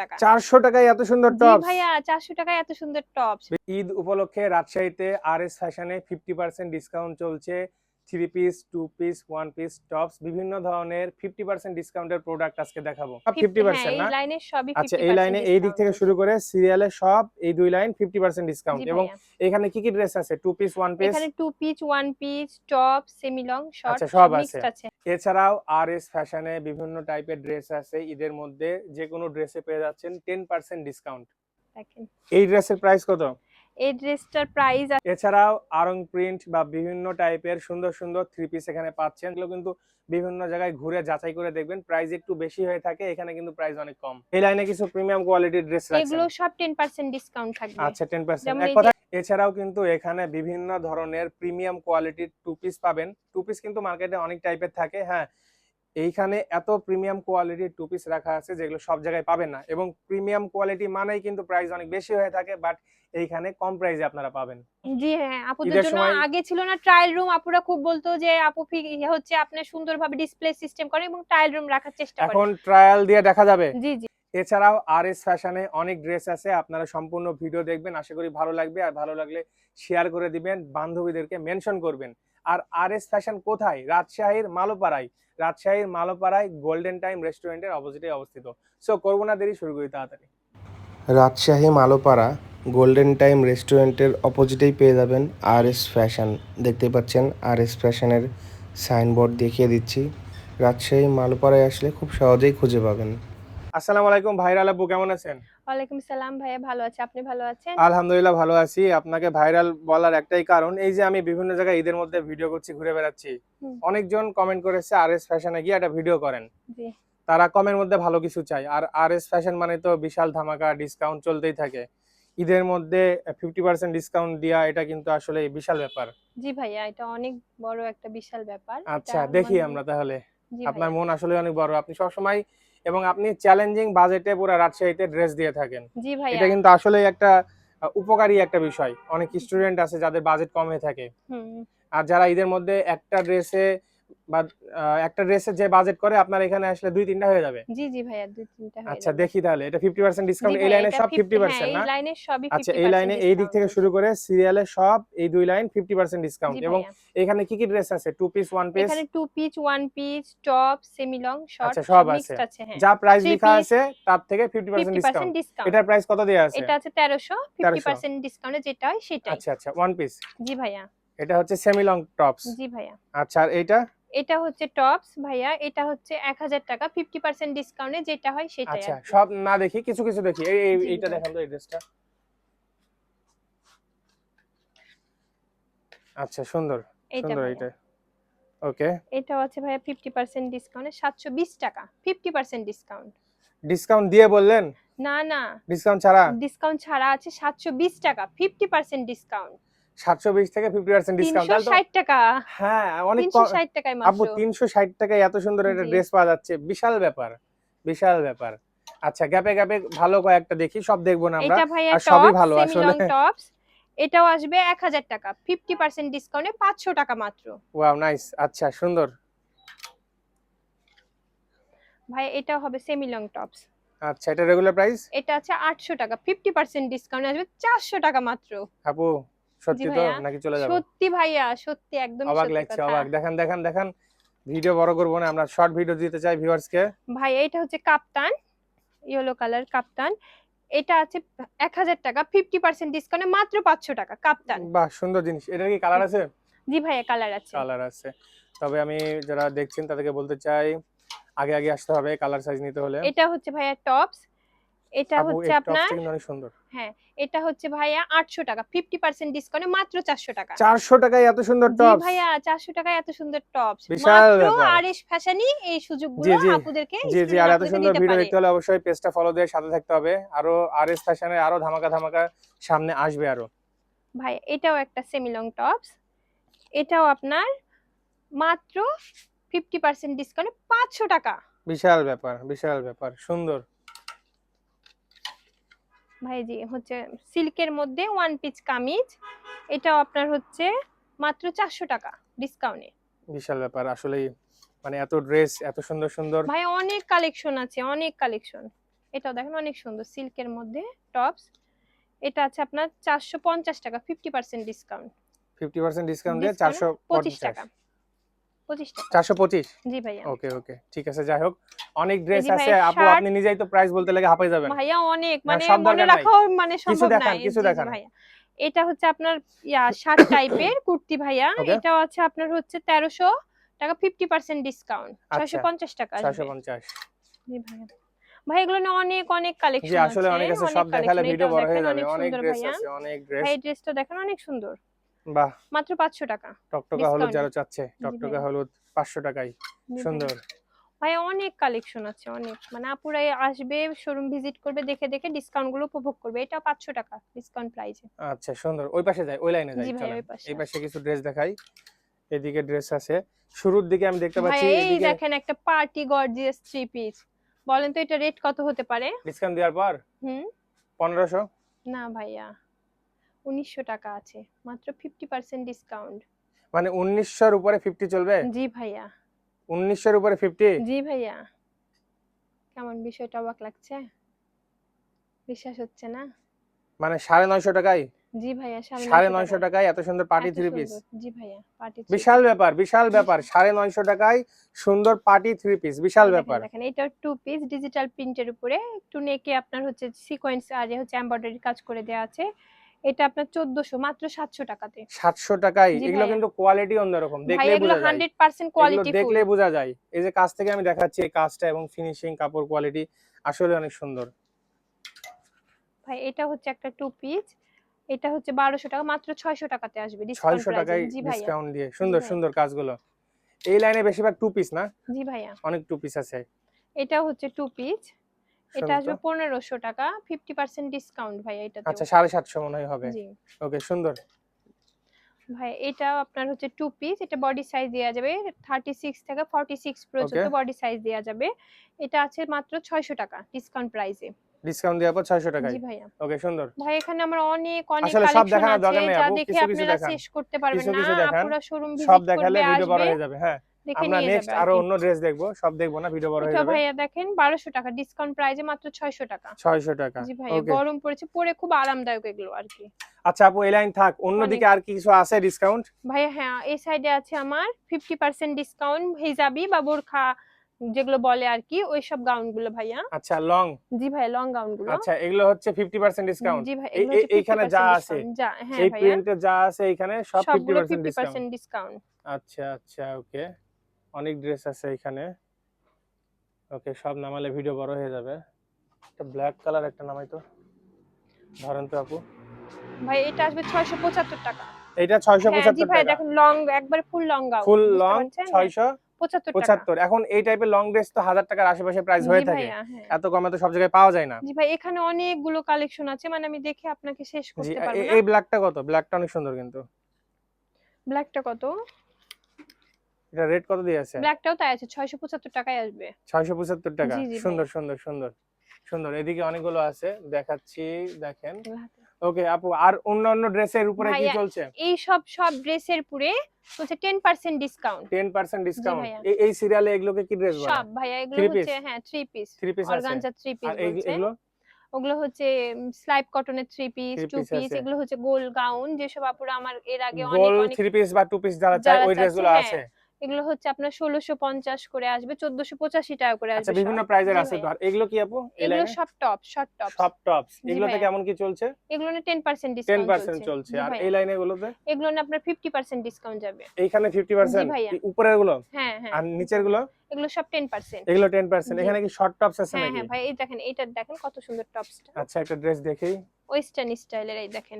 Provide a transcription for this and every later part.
টাকা। 400 টাকায় এত সুন্দর জি টপস। ভাইয়া 400 টাকায় এত সুন্দর টপস। ঈদ উপলক্ষে রাজশাহীতে আরএস ফ্যাশনে 50% ডিসকাউন্ট চলছে। 3 পিস, 2 পিস, 1 পিস টপস বিভিন্ন ধরনের 50% ডিসকাউন্টের প্রোডাক্ট আজকে দেখাবো। সব 50 হ্যাঁ, 50% এই না? লাইনের সবই আচ্ছা, এই 50% লাইনে এই দিক ডিসকাউন্ট থেকে চলছে। শুরু করে সিরিয়ালের সব এই 2 লাইন 50% ডিসকাউন্ট জি এবং ভাইয়া। এখানে কি কি ড্রেস আছে? 2 পিস, 1 পিস? এখানে 2 piece, 1 piece, top, semi long, short আচ্ছা, সব সব আছে। মিক্সড আছে। এছাড়াও আরএস ফ্যাশনে বিভিন্ন টাইপের ড্রেস আছে। ঈদের মধ্যে যেকোনো ড্রেসে পেয়ে যাচ্ছেন 10% ডিসকাউন্ট। দেখেন। এই ড্রেসের প্রাইস কত? এই ড্রেসটার প্রাইস এছাড়াও আরং প্রিন্ট বা বিভিন্ন টাইপের সুন্দর সুন্দর 3 পিস এখানে পাচ্ছেন। এগুলো কিন্তু বিভিন্ন জায়গায় ঘুরে যাচাই করে দেখবেন প্রাইস একটু বেশি হয়ে থাকে, এখানে কিন্তু প্রাইস অনেক কম। এই লাইনে কিছু প্রিমিয়াম কোয়ালিটির ড্রেস রাখছেন। এগুলো সব 10% ডিসকাউন্ট থাকবে। আচ্ছা, 10% যেমন এক এই যে কথা। এছাড়াও কিন্তু এখানে বিভিন্ন ধরনের প্রিমিয়াম কোয়ালিটির 2 পিস পাবেন। 2 পিস কিন্তু মার্কেটে অনেক টাইপের থাকে, হ্যাঁ। এইখানে এত প্রিমিয়াম কোয়ালিটির 2 পিস রাখা আছে যেগুলো সব জায়গায় পাবেন না, এবং প্রিমিয়াম কোয়ালিটি মানেই কিন্তু প্রাইস অনেক বেশি হয়ে থাকে, বাট এইখানে কম প্রাইসে আপনারা পাবেন। জি হ্যাঁ, আপুদের ঈদের জন্য সময় আগে ছিল না ট্রায়াল রুম, আপুরা খুব বলতো যে আপু হচ্ছে আপনি সুন্দরভাবে ডিসপ্লে সিস্টেম করেন এবং ট্রায়াল রুম রাখার চেষ্টা করেন। এখন ট্রায়াল দিয়ে দেখা যাবে। জি জি। এছাড়াও আরএস ফ্যাশনে অনেক ড্রেস আছে, আপনারা সম্পূর্ণ ভিডিও দেখবেন, আশা করি ভালো লাগবে। আর ভালো লাগলে শেয়ার করে দিবেন, বান্ধবীদেরকে মেনশন করবেন। আর আরএস ফ্যাশন কোথায়? রাজশাহীর মালোপাড়ায়। রাজশাহীর মালোপাড়ায় গোল্ডেন টাইম রেস্টুরেন্টের অপোজিটে অবস্থিত। সো করবো না দেরি, শুরু করি তাড়াতাড়ি। রাজশাহী মালোপাড়া গোল্ডেন টাইম রেস্টুরেন্টের অপোজিটেই পেয়ে যাবেন আরএস ফ্যাশন। দেখতে পাচ্ছেন আরএস ফ্যাশনের সাইনবোর্ড দেখিয়ে দিচ্ছি। রাজশাহী মালোপাড়ায় আসলে খুব সহজেই খুঁজে পাবেন। আসসালামু আলাইকুম ভাইরাল আপু, কেমন আছেন? ওয়ালাইকুম সালাম ভাইয়া, ভালো আছি, আপনি ভালো আছেন? আলহামদুলিল্লাহ ভালো আছি। আপনাকে ভাইরাল বলার একটাই কারণ, এই যে আমি বিভিন্ন জায়গায় ঈদের মধ্যে ভিডিও করছি, ঘুরে বেড়াচ্ছি। হুম, অনেকজন কমেন্ট করেছে আরএস ফ্যাশনে গিয়ে একটা ভিডিও করেন। জি তারা কমের মধ্যে ভালো কিছু চায়, আর আরএস ফ্যাশন মানে তো বিশাল ধামাকা ডিসকাউন্ট চলতেই থাকে। ঈদের মধ্যে 50% ডিসকাউন্ট দেয়া, এটা কিন্তু আসলে বিশাল ব্যাপার। জি ভাইয়া, এটা অনেক বড় একটা বিশাল ব্যাপার। এটা আচ্ছা, দেখি মানে আমরা তাহলে। জি আপনার ভাইয়া। মন আসলে অনেক বড়, আপনি সবসময় এবং আপনি চ্যালেঞ্জিং বাজেটে পুরো রাজশাহীতে ড্রেস দিয়ে থাকেন। জি এটা ভাইয়া। কিন্তু আসলেই একটা উপকারী একটা বিষয়। অনেক স্টুডেন্ট আছে যাদের বাজেট কম হয়ে থাকে, হুম। আর যারা ঈদের মধ্যে একটা ড্রেসে বা একটা ড্রেসে যে বাজেট করে, আপনার এখানে আসলে 2-3টা হয়ে যাবে। জি জি ভাইয়া, 2-3টা হয়ে আচ্ছা, যাবে। দেখি তাহলে এটা 50% জি ডিসকাউন্ট এই ভাইয়া, লাইনে এটা সব 50 হ্যাঁ, 50% এই না? লাইনের সবই আচ্ছা, এই 50% লাইনে এই দিক ডিসকাউন্ট থেকে চলছে। শুরু করে সিরিয়ালের সব এই 2 লাইন 50% জি ডিসকাউন্ট, এবং ভাইয়া। এখানে কি কি ড্রেস আছে? 2 পিস, 1 পিস? এখানে 2 piece, 1 piece, top, semi long, short আচ্ছা, সব সব আছে। মিক্সড আছে হ্যাঁ। যা প্রাইস 3 লেখা পিস আছে তার থেকে 50% 50% ডিসকাউন্ট। ডিসকাউন্ট। এটার প্রাইস কত দেয়া আছে? এটা আছে 1300, 1300। 50% ডিসকাউন্টে যেটা হয় সেটাই। আচ্ছা আচ্ছা, 1 পিস। জি ভাইয়া। এটা হচ্ছে সেমি লং টপস। জি ভাইয়া। আচ্ছা, আর এইটা? এটা হচ্ছে টপস ভাইয়া, এটা হচ্ছে 1000 টাকা 50% ডিসকাউন্টে যেটা হয় সেটাই আচ্ছা, আরকি। সব না দেখি, কিছু কিছু দেখি। জি এইটা ভাইয়া। দেখান তো, এই ড্রেসটা। আচ্ছা, সুন্দর। এইটা সুন্দর ভাইয়া। এইটা। ওকে। এটাও আছে ভাইয়া 50% ডিসকাউন্টে 720 টাকা 50% ডিসকাউন্ট। ডিসকাউন্ট দিয়ে বললেন? না না, ডিসকাউন্ট ছাড়া? ডিসকাউন্ট ছাড়া আছে 720 টাকা 50% ডিসকাউন্ট। 720 থেকে 50% ডিসকাউন্ট, তাহলে তো 360 টাকা, হ্যাঁ, অনেক 360 টাকায় আপু মাত্র। 360 টাকায় এত সুন্দর একটা জি ড্রেস পাওয়া যাচ্ছে, বিশাল ব্যাপার, বিশাল ব্যাপার। আচ্ছা, গ্যাপে গ্যাপে ভালো কয়েকটা দেখি, সব দেখবো না আমরা। এটা ভাইয়া আর সবই টপ, ভালো সেমি আসলে। Long tops. এটাও আসবে 1000 টাকা 50% ডিসকাউন্টে 500 টাকা মাত্র। Wow, nice. আচ্ছা, সুন্দর। ভাই এটাও হবে সেমি লং টপস। আচ্ছা, এটা রেগুলার প্রাইস? এটা আছে 800 টাকা 50% ডিসকাউন্টে আসবে 400 টাকা মাত্র। আপু জি সত্যি তো ভাইয়া। নাকি চলে যাবো? সত্যি ভাইয়া, সত্যি একদমই অবাক সত্যি লাগছে, কথা। অবাক। দেখান দেখান দেখান। ভিডিও বড় করবো না, আমরা শর্ট ভিডিও দিতে চাই ভিউয়ার্স কে। ভাই এটা হচ্ছে কাপ্তান, ইয়েলো কালার কাপ্তান। এটা আছে 1000 টাকা 50% ডিসকাউন্টে মাত্র 500 টাকা কাপ্তান। বাহ, সুন্দর জিনিস। এটার কি কালার আছে? জি ভাইয়া, কালার আছে। কালার আছে। তবে আমি যারা দেখছেন তাদেরকে বলতে চাই, আগে আগে আসতে হবে কালার সাইজ নিতে হলে। এটা হচ্ছে ভাইয়া টপস। এটা আপু হচ্ছে এই আপনার টপসটা কিন্তু অনেক সুন্দর। হ্যাঁ, এটা হচ্ছে ভাইয়া 800 টাকা 50% ডিসকাউন্টে মাত্র 400 টাকা। 400 টাকায় এত সুন্দর জি টপস, ভাইয়া, 400 টাকায় এত সুন্দর টপস বিশাল মাত্র। ব্যাপার। আরএস ফ্যাশনই এই জি সুযোগগুলো জি আপুদেরকে জি জি, স্টুডেন্ট আর এত আপুদেরকে সুন্দর দিতে ভিডিও পারে। দেখতে হলে অবশ্যই পেজটা ফলো দিয়ে সাথে থাকতে হবে। আরো আরএস ফ্যাশনে আরো ধামাকা ধামাকা সামনে আসবে আরো। ভাই এটাও একটা সেমি লং টপস। এটাও আপনার মাত্র 50% ডিসকাউন্টে 500 টাকা। বিশাল ব্যাপার, বিশাল ব্যাপার, সুন্দর। ভাই জি হচ্ছে সিল্কের মধ্যে ওয়ান পিস কামিজ। এটাও আপনার হচ্ছে মাত্র 400 টাকা ডিসকাউন্টে। বিশাল ব্যাপার আসলেই, মানে এত ড্রেস এত সুন্দর সুন্দর। ভাই অনেক কালেকশন আছে, অনেক কালেকশন। এটাও দেখেন অনেক সুন্দর সিল্কের মধ্যে টপস। এটা আছে আপনার 450 টাকা, 50% ডিসকাউন্ট। 50% ডিসকাউন্ট দিয়ে ডিসকাউন্ট 25 450 টাকা, 25 টাকা। 425। জি ভাইয়া। ওকে ওকে ঠিক আছে, যাই হোক অনেক ড্রেস জি আছে ভাইয়া, আপু, শার্ট আপনি নিজেই তো প্রাইস বলতে লাগে হাঁপাই যাবেন। ভাইয়া অনেক না, মানে সব মনে দরকার নাই, রাখাও মানে কিছু সম্ভব দেখান নাই। কিছু জি জি দেখান। ভাইয়া, এটা হচ্ছে আপনার শার্ট টাইপের কুর্তি ভাইয়া। ওকে, এটাও আছে আপনার হচ্ছে 1300 টাকা, 50% ডিসকাউন্ট, আচ্ছা 650 টাকা আসবে। 650। জি ভাইয়া। ভাই এগুলো নিয়ে অনেক অনেক জি কালেকশন আসলে আছে, অনেক আছে, অনেক সব দেখালে কালেকশন। ভিডিও এটাও বড় দেখেন হয়ে যাবে, অনেক অনেক সুন্দর ড্রেস ভাইয়া। আছে, অনেক ড্রেস। ভাই এই ড্রেসটা দেখেন অনেক সুন্দর, বাহ, মাত্র 500 টাকা টকটকা হলুদ ডিসকাউন্ট। যারা চাচ্ছে, জি টকটকা ভাইয়া। হলুদ 500 টাকায়, জি সুন্দর। ভাইয়া। ভাইয়া অনেক কালেকশন আছে, অনেক মানে আপুরাই আসবে, শোরুম ভিজিট করবে, দেখে দেখে ডিসকাউন্ট গুলো উপভোগ করবে। এটা 500 টাকা ডিসকাউন্ট প্রাইসে। আচ্ছা সুন্দর, ওই পাশে যাই, ওই লাইনে যাই, জি ভাইয়া চলেন। ওই পাশে এই পাশে আসেন। কিছু ড্রেস দেখাই, এদিকে ড্রেস আছে, শুরুর দিকে আমি দেখতে পাচ্ছি ভাইয়া এই এদিকে। দেখেন একটা পার্টি গর্জিয়াস থ্রি পিস, বলেন তো এটা রেট কত হতে পারে? ডিসকাউন্ট দেওয়ার পর হুম 1500। না ভাইয়া, 1900 টাকা আছে, মাত্র 50% ডিসকাউন্ট। মানে 1900 উপরে 50 চলবে? জি ভাইয়া। 1900 উপরে 50? জি ভাইয়া। কেমন বিষয়টা অবাক লাগছে? বিশ্বাস হচ্ছে না? মানে 950 টাকায়, জি ভাইয়া, 950 950 টাকা। টাকায় এত সুন্দর পার্টি এত থ্রি পিস। সুন্দর। জি ভাইয়া, পার্টি থ্রি বিশাল পিস। ব্যাপার, বিশাল ব্যাপার, 950 টাকায় সুন্দর পার্টি থ্রি পিস, বিশাল দেখেন ব্যাপার। দেখেন, এটা টু পিস ডিজিটাল প্রিন্টের উপরে, একটু নেকে আপনার হচ্ছে সিকোয়েন্স আর হচ্ছে এমব্রয়ডারি কাজ করে দেওয়া আছে। এটা আপনার 1400, মাত্র 700 টাকাতে। 700 টাকায়, জি এগুলো ভাইয়া। কিন্তু কোয়ালিটি অন্যরকম, ভাই দেখলেই এগুলো বোঝা যায়। 100% এগুলো কোয়ালিটি ফুল। দেখলেই বোঝা যায়, এই যে কাছ থেকে আমি দেখাচ্ছি, এই কাজটা এবং ফিনিশিং, কাপড় কোয়ালিটি আসলে অনেক সুন্দর। ভাই এটা হচ্ছে একটা টু পিস, এটা হচ্ছে 1200 টাকা, মাত্র 600 টাকাতে আসবে ডিসকাউন্ট 600 প্রাইসে। টাকায় জি ভাইয়া। ডিসকাউন্ট দিয়ে, জি সুন্দর ভাইয়া। সুন্দর কাজগুলো। এই লাইনে বেশিরভাগ টু পিস না? জি ভাইয়া। অনেক টু পিস আছে। এটা হচ্ছে টু পিস, এটা সুন্দর তো। আসবে 1500 টাকা, 50% ডিসকাউন্ট ভাইয়া এটাতেও। আচ্ছা 750 মনে হয় হবে। জি ওকে সুন্দর। ভাই, এটা আপনার হচ্ছে টু পিস, এটা বডি সাইজ দেওয়া যাবে 36 থেকে 46 ওকে, পর্যন্ত বডি সাইজ দেওয়া যাবে। এটা আছে মাত্র 600 টাকা ডিসকাউন্ট প্রাইসে। ডিসকাউন্ট দেওয়ার পর 600 জি টাকায়। ভাইয়া। ওকে সুন্দর। ভাই এখানে আমার অনেক অনেক আসলে সব কালেকশন দেখানোর আছে, দরকার নেই যা আপু, দেখে কিছু কিছু আপনারা দেখান, শেষ করতে পারবেন কিছু না। কিছু দেখান, আপুরা শোরুম সব ভিজিট দেখালে করবে, ভিডিও বড় আসবে, হয়ে যাবে। হ্যাঁ, দেখে আমরা নিয়ে নেক্সট যাবে আর আরো কি। অন্য ড্রেস দেখবো, সব দেখবো না, ভিডিও বড় হয়ে এটা যাবে। ভাইয়া দেখেন 1200 টাকা ডিসকাউন্ট প্রাইসে, মাত্র 600 টাকা। 600 টাকা। জি ভাইয়া, ওকে, গরম পড়েছে, পরে খুব আরামদায়ক এগুলো আর কি। আচ্ছা আপু এই লাইন থাক, অনেক অন্যদিকে আর কি কিছু আছে ডিসকাউন্ট? ভাইয়া, হ্যাঁ এই সাইডে আছে আমার 50% ডিসকাউন্ট, হিজাবি বা বোরখা যেগুলো বলে আর কি, ওইসব গাউন গুলো ভাইয়া। আচ্ছা লং, জি ভাইয়া, লং গাউন গুলো। আচ্ছা এগুলো হচ্ছে 50% ডিসকাউন্ট। জি ভাই, এগুলো হচ্ছে এইখানে যা 50% আছে, ডিসকাউন্ট। যা হ্যাঁ এই ভাইয়া, প্রিন্টে যা আছে এখানে সব সবগুলো 50% ডিসকাউন্ট। 50% ডিসকাউন্ট। আচ্ছা আচ্ছা ওকে, অনেক ড্রেস আছে এখানে। ওকে, সব নামালে ভিডিও বড় হয়ে যাবে। একটা ব্ল্যাক কালার একটা নামাই তো, ধরেন তো আপু। ভাই এটা আসবে 675 টাকা। এটা হ্যাঁ জি 675 ভাই, টাকা, দেখেন লং, একবার ফুল লং গাউন, ফুল বুঝতে লং পারছেন? হ্যাঁ 75 টাকা। 675। এখন এই টাইপের লং ড্রেস তো 1000 টাকার আশেপাশে প্রাইস জি হয়ে থাকে, ভাইয়া। হ্যাঁ এত কমে তো সব জায়গায় পাওয়া যায় না। জি ভাই, এখানে অনেকগুলো কালেকশন আছে, মানে আমি দেখে আপনাকে শেষ জি, করতে পারবো না। এই ব্ল্যাকটা কত? ব্ল্যাকটা অনেক সুন্দর কিন্তু। ব্ল্যাকটা কত? এটা রেট কত দিয়ে আছে? ব্ল্যাকটাও তাই আছে, 675 টাকায় আসবে। 675 টাকা। জি জি সুন্দর ভাইয়া। সুন্দর সুন্দর সুন্দর, এদিকে অনেকগুলো আছে দেখাচ্ছি, দেখেন। এগুলো হাতে। ওকে আপু, আর অন্যান্য ড্রেসের উপরে কি ভাইয়া চলছে? এই সব সব ড্রেসের পুরে হচ্ছে 10% ডিসকাউন্ট। 10% জি ডিসকাউন্ট। ভাইয়া। এই সিরিয়ালে এগুলোকে কি ড্রেস বলে? সব ভাইয়া, এগুলো থ্রি পিস? হচ্ছে হ্যাঁ থ্রি পিস, থ্রি পিস আছে। অর্গানজা থ্রি আর পিস বলছে। এগুলো ওগুলো হচ্ছে স্লাইপ কটনের three piece, three two piece piece, আছে। এগুলো হচ্ছে গোল গাউন, যেসব আপুরা আমার এর আগে অনেক গোল অনেক থ্রি পিস বা টু পিস যারা চায় যারা ওই চাচ্ছে, ড্রেসগুলো হ্যাঁ আছে। এগুলো হচ্ছে আপনার 1650 করে আসবে, 1485 টাকা করে আচ্ছা আসবে বিভিন্ন সব। প্রাইজের জি আছে তো। ভাইয়া। আর এগুলো কি আপু এই এগুলো লাইনে? সব টপ, শর্ট টপস। সব টপস, জি এগুলোতে ভাইয়া। কেমন কি চলছে? এগুলো না 10% ডিসকাউন্ট 10% চলছে। চলছে। জি আর ভাইয়া। এই লাইনে গুলোতে? এগুলো না আপনার 50% ডিসকাউন্ট যাবে। এইখানে জি 50%, ভাইয়া। উপরের গুলো? হ্যাঁ হ্যাঁ। আর নিচের গুলো? এগুলো সব 10%। এগুলো 10%। জি। এখানে কি শর্ট টপস আছে হ্যাঁ নাকি? হ্যাঁ ভাই, এই দেখেন, এইটা দেখেন কত সুন্দর টপসটা, আচ্ছা একটা ড্রেস দেখি। ওয়েস্টার্ন স্টাইলের, এই দেখেন,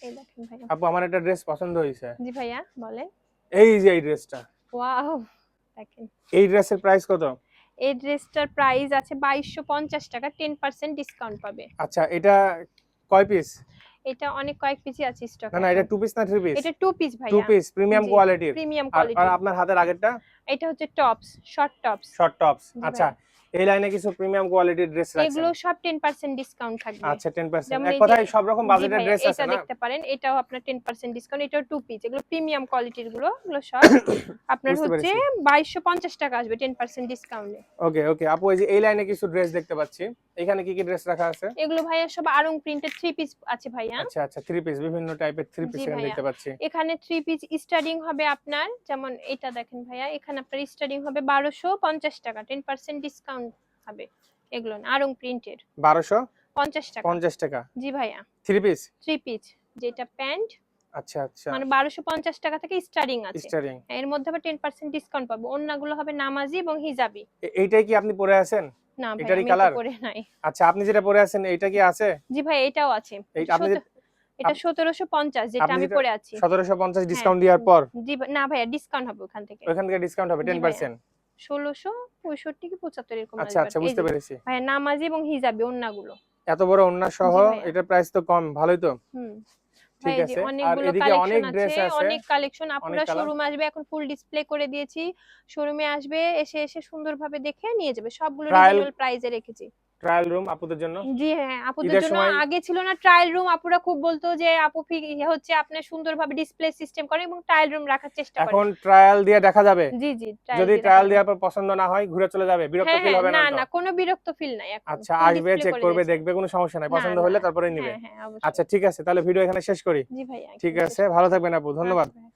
এই দেখেন ভাইয়া। আপু আমার একটা ড্রেস পছন্দ হয়েছে, জি ভাইয়া বলেন। এই যে এই ড্রেসটা। ওয়াও, দেখেন এই ড্রেসের প্রাইস কত? এই ড্রেসটার প্রাইস আছে 2250 টাকা, 10% ডিসকাউন্ট পাবে। আচ্ছা এটা কয় পিস? এটা অনেক কয়েক পিসই আছে না স্টকে না, এটা এখন। টু পিস না থ্রি পিস? এটা টু পিস টু ভাইয়া। পিস প্রিমিয়াম জি, কোয়ালিটির। প্রিমিয়াম আর কোয়ালিটি। আপনার হাতের আগেরটা? এটা হচ্ছে tops, short tops. Short tops. জি আচ্ছা ভাইয়া। এই লাইনে কিছু প্রিমিয়াম কোয়ালিটির ড্রেস রাখছেন। এগুলো সব 10% ডিসকাউন্ট থাকবে। আচ্ছা 10%, যেমন এক এই কথায় যে সব রকম জি বাজেটের ভাইয়া, ড্রেস আছে এটা না? দেখতে পারেন, এটাও আপনার 10% ডিসকাউন্ট, এটাও টু পিস, এগুলো প্রিমিয়াম কোয়ালিটির গুলো, এগুলো সব আপনার বুঝতে হচ্ছে পেরেছি। 2250 টাকা আসবে 10% ডিসকাউন্টে। ওকে ওকে আপু, এই যে এই লাইনে কিছু ড্রেস দেখতে পাচ্ছি, এখানে কি কি ড্রেস রাখা আছে? এগুলো ভাইয়া সব আড়ং প্রিন্টেড থ্রি পিস আছে ভাইয়া। আচ্ছা আচ্ছা, থ্রি পিস, বিভিন্ন টাইপের থ্রি পিস জি এখানে ভাইয়া, দেখতে পাচ্ছি। এখানে থ্রি পিস স্টার্টিং হবে আপনার, যেমন এটা দেখেন ভাইয়া, এখানে আপনার স্টার্টিং হবে 1250 টাকা, 10% ডিসকাউন্ট হবে। এগুলো না, আড়ং প্রিন্টেড 1250 50 টাকা। টাকা জি ভাইয়া, থ্রি পিস। থ্রি পিস যেটা প্যান্ট, আচ্ছা আচ্ছা, মানে 1250 টাকা থেকে স্টার্টিং আছে। স্টারিং। এর মধ্যে আবার 10% ডিসকাউন্ট পাবো। ওন্নাগুলো হবে নামাজি এবং হিজাবি। এইটাই কি আপনি পরে আছেন? না ভাই, এটারই আমি কালার? এটা পরে নাই। আচ্ছা, আপনি যেটা পরে আছেন এইটা কি আছে? জি ভাই, এটাও আছে। এই এটা আপনি যে 1750 যেটা আপনি আমি যেটা পরে আছি। 1750 হ্যাঁ, ডিসকাউন্ট দেওয়ার পর? জি না ভাইয়া, ডিসকাউন্ট হবে ওখান থেকে। ওখান থেকে ডিসকাউন্ট হবে জি ভাইয়া, 10%। 1665 কি 75 এরকম আচ্ছা আসবে। আচ্ছা, এই বুঝতে যে পেরেছি। ভাইয়া, নামাজি এবং হিজাবি ওন্নাগুলো। এত বড় ওন্না সহ জি ভাইয়া। এটার প্রাইস তো কম, ভালোই তো। হুম। ঠিক ভাই, এই যে আছে। আর অনেকগুলো এদিকে কালেকশন অনেক ড্রেস আছে, আছে, অনেক কালেকশন। অনেক আপুরা কালার। শোরুমে আসবে, এখন ফুল ডিসপ্লে করে দিয়েছি। শোরুমে আসবে, এসে সুন্দরভাবে দেখে নিয়ে যাবে। সবগুলো ট্রায়াল, রিজনেবল প্রাইসে রেখেছি। ট্রায়াল রুম আপুদের জন্য। জি হ্যাঁ, আপুদের ঈদের জন্য সময় আগে ছিল না ট্রায়াল রুম, আপুরা খুব বলতো যে আপু হচ্ছে আপনি সুন্দরভাবে ডিসপ্লে সিস্টেম করেন এবং ট্রায়াল রুম রাখার চেষ্টা করেন। এখন ট্রায়াল দিয়ে দেখা যাবে। জি জি, ট্রায়াল যদি দিয়ে ট্রায়াল দেখাবো। দেওয়ার পর পছন্দ না হয় ঘুরে চলে যাবে, বিরক্ত হ্যাঁ ফিল হ্যাঁ, হবে না না তো? না, কোনো বিরক্ত ফিল নাই এখন। আচ্ছা, ফুল আসবে, ডিসপ্লে চেক করে করবে, দিয়েছি। দেখবে, কোনো সমস্যা নাই, না পছন্দ না, হলে তারপরে নিবে। হ্যাঁ হ্যাঁ, অবশ্যই। আচ্ছা ঠিক আছে, তাহলে ভিডিও এখানে শেষ করি। জি ভাইয়া, ঠিক এখানে আছে, শেষ ভালো করছি। থাকবেন আপু, ধন্যবাদ। আচ্ছা ভাইয়া।